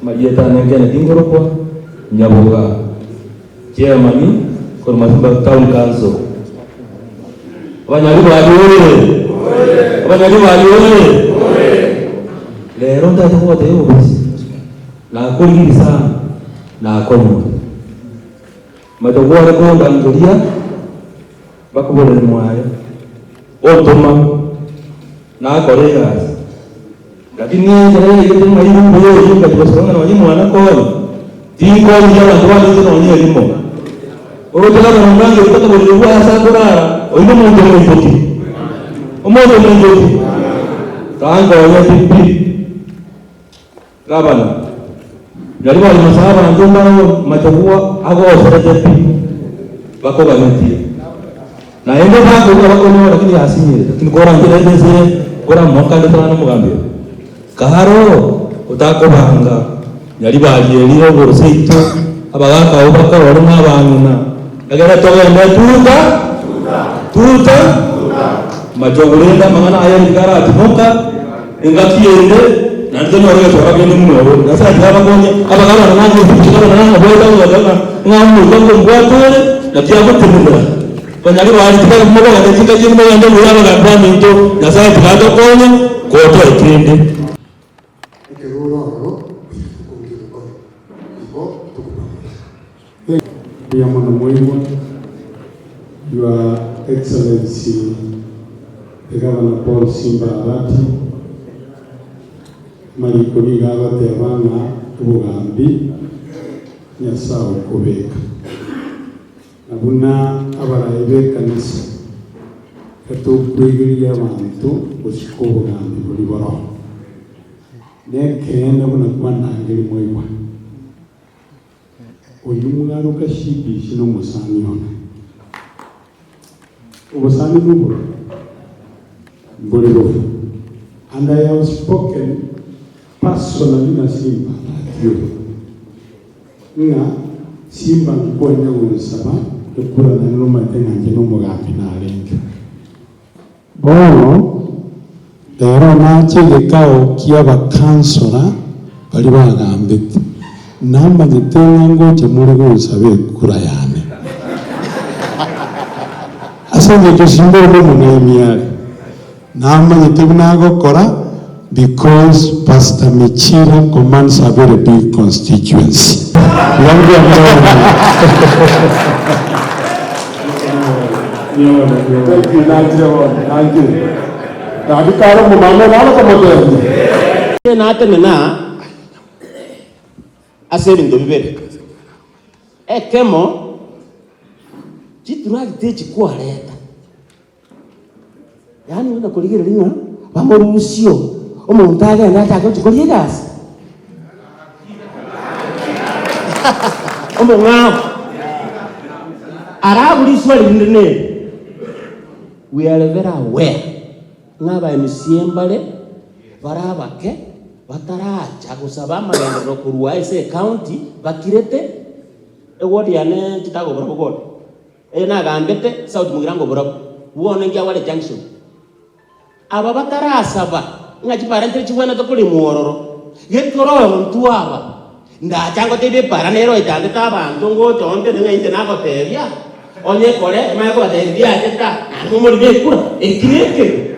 Majeta nengene Kingoropwa, Nyabuga, Chairman, Simba Town Council. Nyaribari oye! Lero ndatuwote yose. Nakuri sana nakomo. Matogora ko ndanguria bakubole mwaye. Otoma na kolega. Lakini yeye yeye ndio mwalimu yeye yeye kwa na mwalimu anakoni. Tiko ya watu wale ndio wanyelimo. Urutaka na mwanangu ukitaka kuliwa hasa kurara. Oino mungu mwipoti. Omoto mwipoti. Kaanga pipi. Gavana. Nyaribari masaba ndumba Machogu ago osete bako ganeti. Na ende bako no lakini asinye. Lakini kora ngire ndeze kora moka ndetana mugambe. Kaharo utako banga. Nyaribari eliro gorosito abagaka ubaka wari n'abana. Agara toga tuta Machogu lenda mangana aya ngara atumoka ingatiende. Nanti orang yang suara begini mulu, nasa siapa punya, apa kalau nanti boleh tahu nggak? Ngamu kan buat tuh, nanti aku tunggu. Penyakit hari kita mau ada jika mau ada luar ada itu, nasa tidak ada punya, kota itu. Yang menemui Your Excellency the Governor Paul Simba Arati. Marikoni gabate abana ubugambi nyasawo kubeka abuna abaraye kanisa katubwigiriya abantu gushika ubugambi buri boro nekene abuna kwanangiri moywa uyu mwana ukashibisha no musani yona ubusani n'uburo buri rofu. And I have spoken personally na Simba nga Simba kwenda gusaba ukura na noma tenga ngeno mugambi na alenga bono era na chegekao kiaba councilor bali bagambite namba gitenga ngo kimure gusabe kura yane asenge cyo Simba no munayimiya namba gitebna gukora because Pastor Michira commands a very big constituency. Thank you. Omuntu agenda ataka kukola egasi omong'awo arabuliswa lindene. We are very aware ng'aba emisiembale barabake bataracha gusaba amagendero kurwa ese county bakirete ewodi yane titago borobogoro nagambete South Mugirango borobo wone ngia wale junction aba batarasaba ngachi parente chiwana tokuli muororo getorowe muntu aba ndachango tebe paranero itande tabantu ngo tonde ngende nako tebya onye kore mayako batebya teta amumuri bekura ekineke